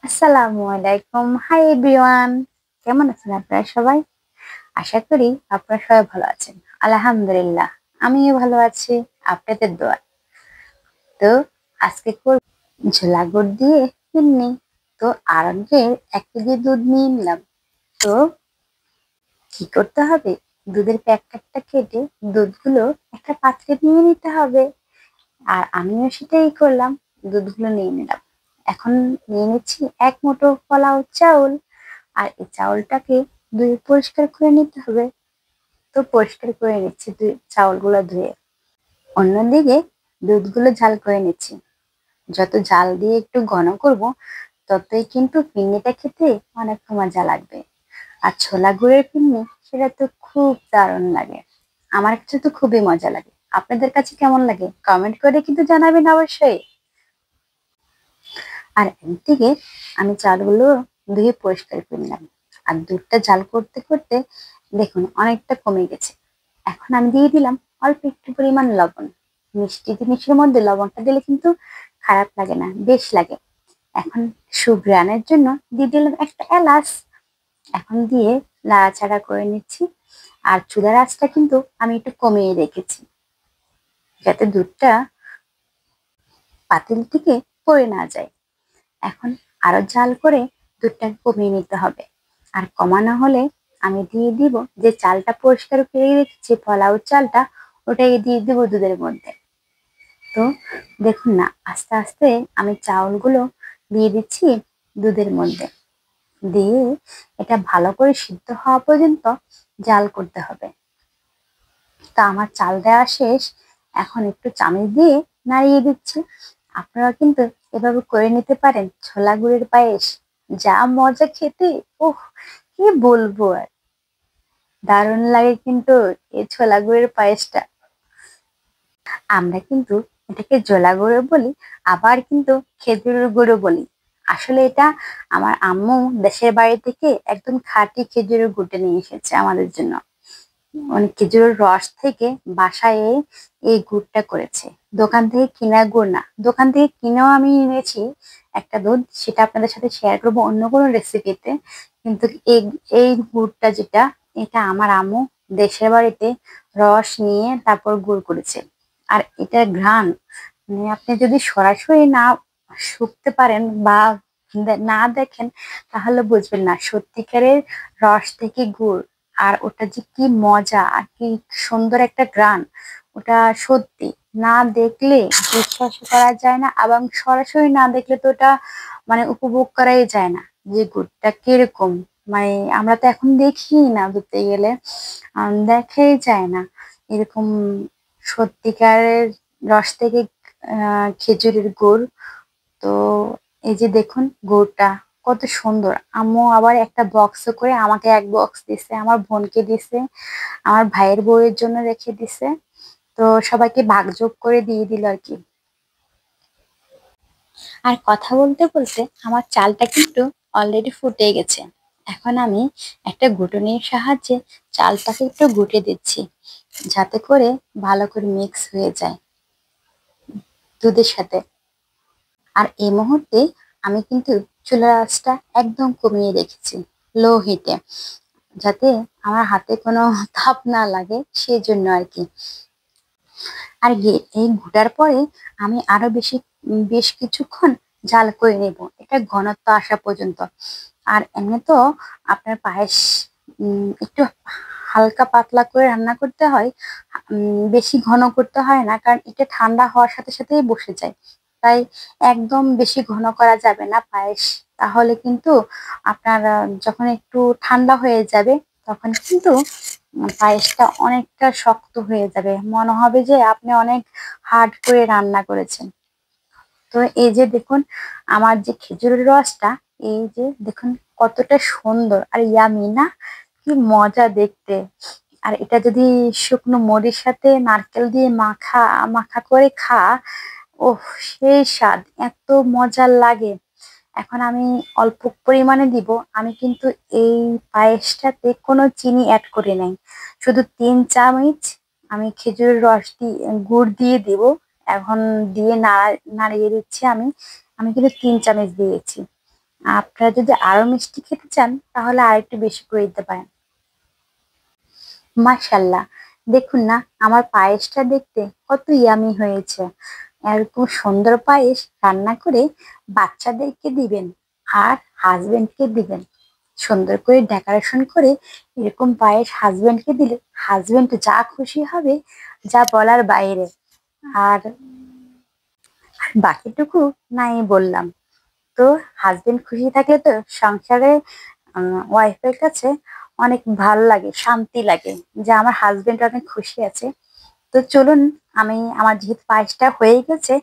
আসসালামু আলাইকুম। Hi everyone. কেমন আছেন আপনারা সবাই? আশা করি আপনারা সবাই ভালো আছেন। আলহামদুলিল্লাহ আমিও ভালো আছি আপনাদের দোয়ায়। তো আজকে করব ঝোলা গুড় দিয়ে ফিরনি। তো আরঙ্গের ১ কেজি দুধ নিয়ে নিলাম। তো কি করতে হবে? দুধের প্যাকেটটা কেটে দুধগুলো একটা পাত্রে নিয়ে নিতে হবে। আর আমিও সেটাই করলাম। দুধগুলো নিয়ে নিলাম। এখন নিয়ে নিচ্ছি ১ মুঠো পোলাও চাউল। আর এই চাউলটাকে ধুয়ে পরিষ্কার করে নিতে হবে। তো পরিষ্কার করে নিচ্ছি চাউলগুলো ধুয়ে। অন্যদিকে দুধগুলো জাল করে নিচ্ছি। যত জাল দিয়ে একটু ঘন করব ততই কিন্তু ফিরনিটা খেতে অনেক মজা লাগবে। আর ছোলা গুড়ের ফিরনি সেটা তো খুব দারুণ লাগে। আমার কাছে তো খুবই মজা লাগে। আপনাদের কাছে কেমন লাগে কমেন্ট করে কিন্তু জানাবেন অবশ্যই। আর একদিকে আমি চালগুলো ধুয়ে পরিষ্কার করে নিলাম। আর দুধটা জাল করতে করতে দেখুন অনেকটা কমে গেছে। এখন আমি দিয়ে দিলাম অল্প একটু পরিমাণ লবণ। মিষ্টি জিনিসের মধ্যে লবণটা দিলে কিন্তু খারাপ লাগে না, বেশ লাগে। এখন সুঘ্রাণের জন্য দিয়ে দিলাম একটা এলাচ। এখন দিয়ে নাড়াচাড়া করে নিচ্ছি। আর চুলার আঁচটা কিন্তু আমি একটু কমিয়ে রেখেছি, যাতে দুধটা পাতিল থেকে পড়ে না যায়। এখন আরো জাল করে দুধটাকে কমিয়ে নিতে হবে। আর কমানো হলে আমি দিয়ে দিব যে চালটা পরিষ্কার করে রেখেছি, পোলাও চালটা, ওটাই দিয়ে দিব দুধের মধ্যে। তো দেখুন না, আস্তে আস্তে আমি চাউলগুলো দিয়ে দিচ্ছি দুধের মধ্যে। দিয়ে এটা ভালো করে সিদ্ধ হওয়া পর্যন্ত জাল করতে হবে। তা আমার চাল দেওয়া শেষ। এখন একটু চামচ দিয়ে নাড়িয়ে দিচ্ছি। আপনারা কিন্তু এভাবে করে নিতে পারেন ছোলা গুড়ের পায়েস। যা মজা খেতে! ওহ, কি বলবো আর! দারুণ লাগে কিন্তু এই ছোলা গুড়ের পায়েসটা। আমরা কিন্তু এটাকে জোলা গুঁড়ো বলি, আবার কিন্তু খেজুরের গুঁড়ো বলি। আসলে এটা আমার আম্মু দেশের বাড়ি থেকে একদম খাঁটি খেজুরের গুঁড়ো নিয়ে এসেছে আমাদের জন্য। মানে খেজুরের রস থেকে বাসায় এই গুড়টা করেছে। দোকান থেকে কিনা গুড় না। দোকান থেকে কিনেও আমি এনেছি একটা দুধ, সেটা আপনাদের সাথে শেয়ার করবো অন্য কোনো রেসিপিতে। কিন্তু এই এই গুড়টা যেটা, এটা আমার আম্মু দেশের বাড়িতে রস নিয়ে তারপর গুড় করেছে। আর এটার ঘ্রাণ, মানে আপনি যদি সরাসরি না শুকতে পারেন বা না দেখেন তাহলে বুঝবেন না সত্যিকারের রস থেকে গুড়। আর ওটা যে কি মজা আর কি সুন্দর একটা গ্রান, ওটা সত্যি না দেখলে বিশ্বাস করা যায় না, এবং সরাসরি না দেখলে তো ওটা মানে উপভোগ করাই যায় না যে গুড়টা কিরকম। মানে আমরা তো এখন দেখি না, ধরতে গেলে দেখাই যায় না এরকম সত্যিকারের রস থেকে খেজুরের গুড়। তো এই যে দেখুন গুড়টা কত সুন্দর। আম্মু আবার একটা বক্সে করে আমাকে ১ বক্স দিছে, আমার বোনকে দিছে, আমার ভাইয়ের বউয়ের জন্য রেখে দিছে। তো সবাইকে ভাগযোগ করে দিয়ে দিল আর কি। আর কথা বলতে বলতে আমার চালটা কিন্তু অলরেডি ফুটে গেছে। এখন আমি একটা ঘুটনির সাহায্যে চালটাকে একটু ঘুটে দিচ্ছি, যাতে করে ভালো করে মিক্স হয়ে যায় দুধের সাথে। আর এই মুহূর্তে আমি কিন্তু চুলার আঁচটা একদম কমিয়ে রেখেছি, লো হিটে, যাতে আমার হাতে কোনো তাপ না লাগে, সেই জন্য আর কি। আর এই ঘোটার পরে আমি আরো বেশ কিছুক্ষণ জাল করে নেব, এটা ঘনত্ব আসা পর্যন্ত। আর এমনি তো আপনার পায়েস একটু হালকা পাতলা করে রান্না করতে হয়। বেশি ঘন করতে হয় না, কারণ এটা ঠান্ডা হওয়ার সাথে সাথেই বসে যায়। তাই একদম বেশি ঘন করা যাবে না পায়েস। তাহলে কিন্তু আপনার যখন একটু ঠান্ডা হয়ে যাবে তখন কিন্তু পায়েসটা অনেকটা শক্ত হয়ে যাবে, মনে হবে যে আপনি অনেক হার্ড করে রান্না করেছেন। তো এই যে দেখুন আমার যে খেজুরের রসটা, এই যে দেখুন কতটা সুন্দর আর ইয়ামি না, কি মজা দেখতে। আর এটা যদি শুকনো মুড়ির সাথে নারকেল দিয়ে মাখা মাখা করে ওহ, সেই স্বাদ, এত মজা লাগে। এখন আমি অল্প পরিমাণে দিব। আমি কিন্তু এই পায়েসটাতে কোনো চিনি অ্যাড করি নাই। শুধু ৩ চামচ আমি খেজুরের রস দিয়ে গুড় দিয়ে দিব। এখন দিয়ে নাড়িয়ে দিচ্ছি আমি। আমি কিন্তু ৩ চামচ দিয়েছি। আপনারা যদি আরো মিষ্টি খেতে চান তাহলে আর একটু বেশি করে দিতে পারেন। মাশাল্লাহ, দেখুন না আমার পায়েসটা দেখতে কত ইয়ামি হয়েছে। এরকম সুন্দর পায়েস রান্না করে বাচ্চাদেরকে দিবেন আর হাজবেন্ডকে দিবেন। সুন্দর করে ডেকোরেশন করে এরকম পায়েস হাজবেন্ডকে দিলে হাজবেন্ড যা খুশি হবে, যা বলার বাইরে। আর বাকিটুকু নাই বললাম। তো হাজবেন্ড খুশি থাকলে তো সংসারে ওয়াইফের কাছে অনেক ভালো লাগে, শান্তি লাগে যে আমার হাজবেন্ড অনেক খুশি আছে। তো চলুন, আমি আমার যেহেতু পায়েসটা হয়ে গেছে,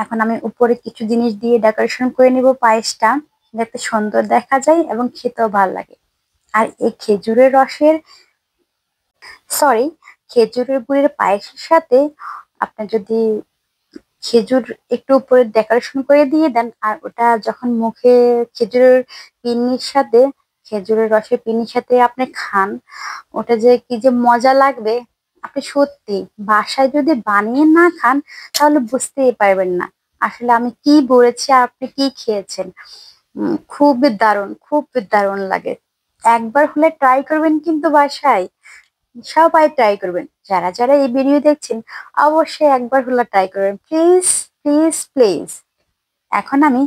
এখন আমি উপরে কিছু জিনিস দিয়ে ডেকোরেশন করে নিব পায়েসটা, যাতে সুন্দর দেখা যায় এবং খেতেও ভালো লাগে। আর এই খেজুরের রসের, সরি, খেজুরের গুড়ের পায়েসের সাথে আপনার যদি খেজুর একটু উপরে ডেকোরেশন করে দিয়ে দেন, আর ওটা যখন মুখে খেজুরের পিন্নির সাথে, খেজুরের রসের পিন্নির সাথে আপনি খান, ওটা যে কি যে মজা লাগবে, আপনি সত্যি বাসায় যদি বানিয়ে না খান তাহলে বুঝতেই পারবেন না আসলে আমি কি বলেছি আর আপনি কি খেয়েছেন। খুবই দারুণ, খুব দারুণ লাগে। একবার হলে ট্রাই করবেন কিন্তু বাসায়, সবাই ট্রাই করবেন। যারা যারা এই ভিডিও দেখছেন অবশ্যই একবার হলো ট্রাই করবেন, প্লিজ প্লিজ প্লিজ। এখন আমি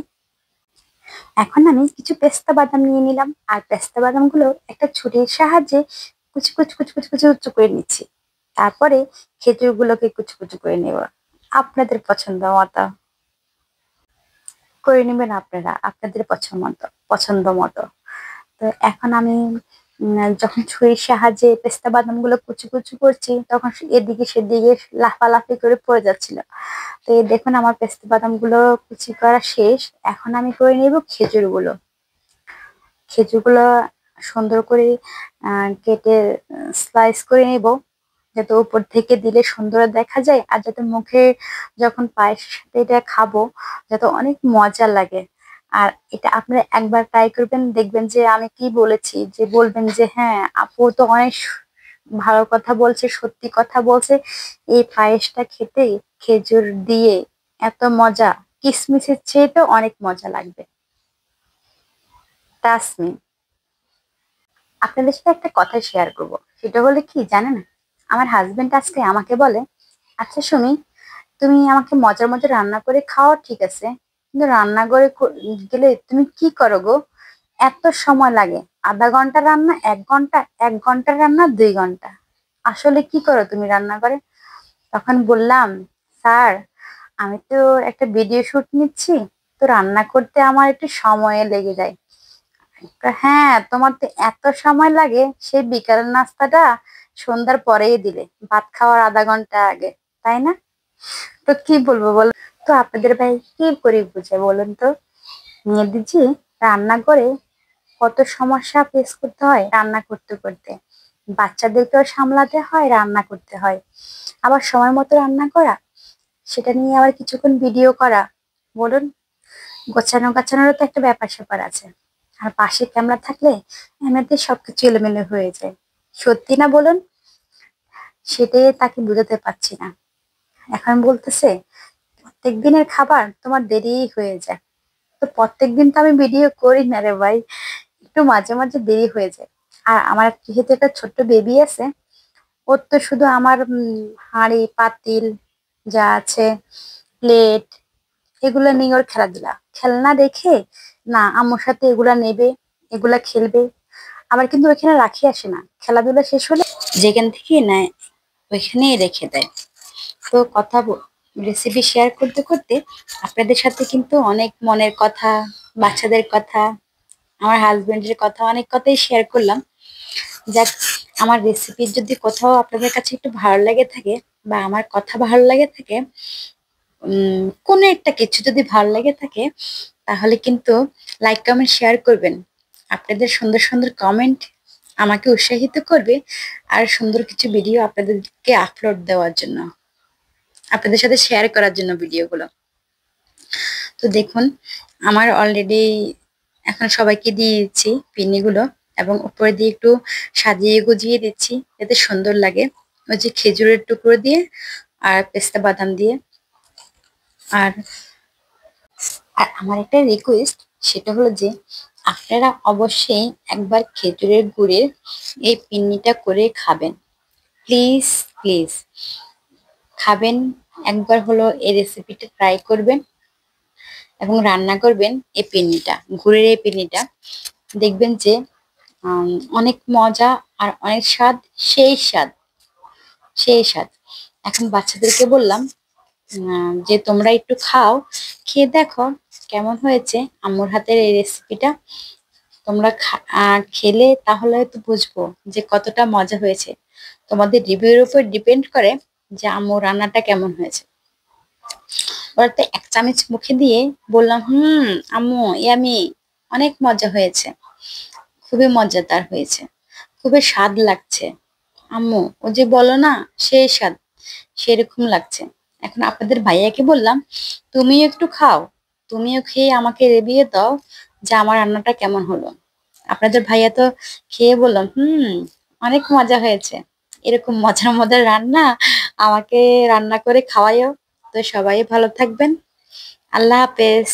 এখন আমি কিছু পেস্তা বাদাম নিয়ে নিলাম, আর পেস্তা বাদাম গুলো একটা ছুরির সাহায্যে কুচি কুচি কুচি কুচি কুচি কুচি করে নিচ্ছি। তারপরে খেজুর গুলোকে কুচি কুচি করে নেব, আপনাদের পছন্দ মতো করে নেবেন, আপনারা আপনাদের পছন্দ মতো। তো এখন আমি যখন ছুরির সাহায্যে পেস্তা বাদাম গুলো কুচি কুচি করছি, তখন এদিকে সেদিকে লাফালাফি করে পড়ে যাচ্ছিল। তো এই দেখুন আমার পেস্তা বাদাম গুলো কুচি করা শেষ। এখন আমি করে নিব খেজুর গুলো। খেজুর গুলো সুন্দর করে কেটে স্লাইস করে নিব, যাতে উপর থেকে দিলে সুন্দর দেখা যায়, আর যাতে মুখে যখন পায়েসের সাথে এটা খাবো যাতে অনেক মজা লাগে। আর এটা আপনারা একবার ট্রাই করবেন, দেখবেন যে আমি কি বলেছি, যে বলবেন যে হ্যাঁ আপু তো অনেক ভালো কথা বলছে, সত্যি কথা বলছে। এই পায়েসটা খেতে খেজুর দিয়ে এত মজা, কিসমিসের চেয়ে তো অনেক মজা লাগবে। তাসমিন, আপনাদের সাথে একটা কথা শেয়ার করব, সেটা হলে কি জানেন, আমার হাজবেন্ড আজকে আমাকে বলে, আচ্ছা সুমি, তুমি আমাকে মজার মজার রান্না করে খাও ঠিক আছে, কিন্তু রান্নাঘরে গেলে তুমি কি করো গো? এত সময় লাগে, আধা ঘন্টা রান্না 1 ঘন্টা, 1 ঘন্টা রান্না 2 ঘন্টা, আসলে কি করো তুমি রান্না করে? তখন বললাম, স্যার আমি তো একটা ভিডিও শুট নিচ্ছি, তো রান্না করতে আমার একটু সময় লেগে যায়। হ্যাঁ, তোমার তো এত সময় লাগে, সেই বিকালের নাস্তাটা সন্ধ্যার পরেই দিলে, ভাত খাওয়ার আধা ঘন্টা আগে, তাই না? তো কি বলবো বল, তো আপনাদের ভাই কি করে বুঝে বলুন তো? মেয়েদের যে রান্না করে কত সমস্যা ফেস করতে হয় রান্না করতে করতে, বাচ্চাদেরকেও সামলাতে হয়, রান্না করতে হয়, আবার সময় মতো রান্না করা, সেটা নিয়ে আবার কিছুক্ষণ ভিডিও করা, বলুন, গোছানো গাছানোরও তো একটা ব্যাপার স্যাপার আছে। আর পাশে ক্যামেরা থাকলে এমনিতে সবকিছু এলোমেলো হয়ে যায়, সত্যি না বলুন? সেটাই তাকে বুঝাতে পারছি না। এখন বলতেছে প্রত্যেক দিনের খাবার তোমার দেরিই হয়ে যায়। তো প্রত্যেকদিন তো আমি ভিডিও করি না রে ভাই, একটু মাঝে মাঝে দেরি হয়ে যায়। আর আমার যেহেতু একটা ছোট্ট বেবি আছে, ওর তো শুধু আমার হাঁড়ি পাতিল যা আছে, প্লেট, এগুলো নিয়ে ওর খেলাধুলা, খেলনা দেখে না আম্মুর সাথে এগুলা নেবে, এগুলা খেলবে, আবার কিন্তু ওইখানে রাখি আসে না, খেলাধুলা শেষ হলে যেখান থেকে নেয় ওইখানেই রেখে দেয়। তো রেসিপি শেয়ার করতে করতে আপনাদের সাথে কিন্তু অনেক মনের কথা, বাচ্চাদের কথা, আমার হাজবেন্ডের কথা, অনেক কথাই শেয়ার করলাম। যাক, আমার রেসিপি যদি কোথাও আপনাদের কাছে একটু ভালো লেগে থাকে, বা আমার কথা ভালো লাগে থাকে, কোনো একটা কিছু যদি ভালো লেগে থাকে, তাহলে কিন্তু লাইক কমেন্ট শেয়ার করবেন। আপনাদের সুন্দর সুন্দর কমেন্ট আমাকে উৎসাহিত করবে আর সুন্দর কিছু ভিডিও আপনাদেরকে আপলোড দেওয়ার জন্য, আপনাদের সাথে শেয়ার করার জন্য ভিডিওগুলো। তো দেখুন আমার অলরেডি এখন সবাইকে দিয়ে দিচ্ছি পিন্নিগুলো, এবং উপরে দিয়ে একটু সাজিয়ে গুজিয়ে দিচ্ছি যাতে সুন্দর লাগে, ওই যে খেজুরের টুকরো দিয়ে আর পেস্তা বাদাম দিয়ে। আর আর আমার একটা রিকোয়েস্ট, সেটা হলো যে আপনারা অবশ্যই একবার খেজুরের গুড়ের এই পিন্নিটা করে খাবেন। প্লিজ প্লিজ খাবেন, একবার হলো এই রেসিপিটা ট্রাই করবেন এবং রান্না করবেন এই পিন্নিটা, গুড়ের এই পিন্নিটা। দেখবেন যে অনেক মজা আর অনেক স্বাদ, সেই স্বাদ, সেই স্বাদ। এখন বাচ্চাদেরকে বললাম যে তোমরা একটু খাও, খেয়ে দেখো কেমন হয়েছে আম্মুর হাতের এই রেসিপিটা। তোমরা খেলে তাহলে তো বুঝবো যে কতটা মজা হয়েছে। তোমাদের রিভিউর উপর ডিপেন্ড করে যে আম্মুর রান্নাটা কেমন হয়েছে। ওরা তো এক চামচ মুখে দিয়ে বললাম, আম্মু ইয়ামি, অনেক মজা হয়েছে, খুবই মজাদার হয়েছে, খুবই স্বাদ লাগছে আম্মু, ও যে বলো না সেই স্বাদ, সেরকম লাগছে। এখন আপনাদের ভাইয়াকে বললাম, তুমিও একটু খাও, তুমিও খেয়ে আমাকে রিভিউ দাও যে আমার রান্নাটা কেমন হলো। আপনাদের ভাইয়া তো খেয়ে বললাম, অনেক মজা হয়েছে। এরকম মজার মজার রান্না আমাকে রান্না করে খাওয়াইও। তো সবাই ভালো থাকবেন। আল্লাহ হাফেজ।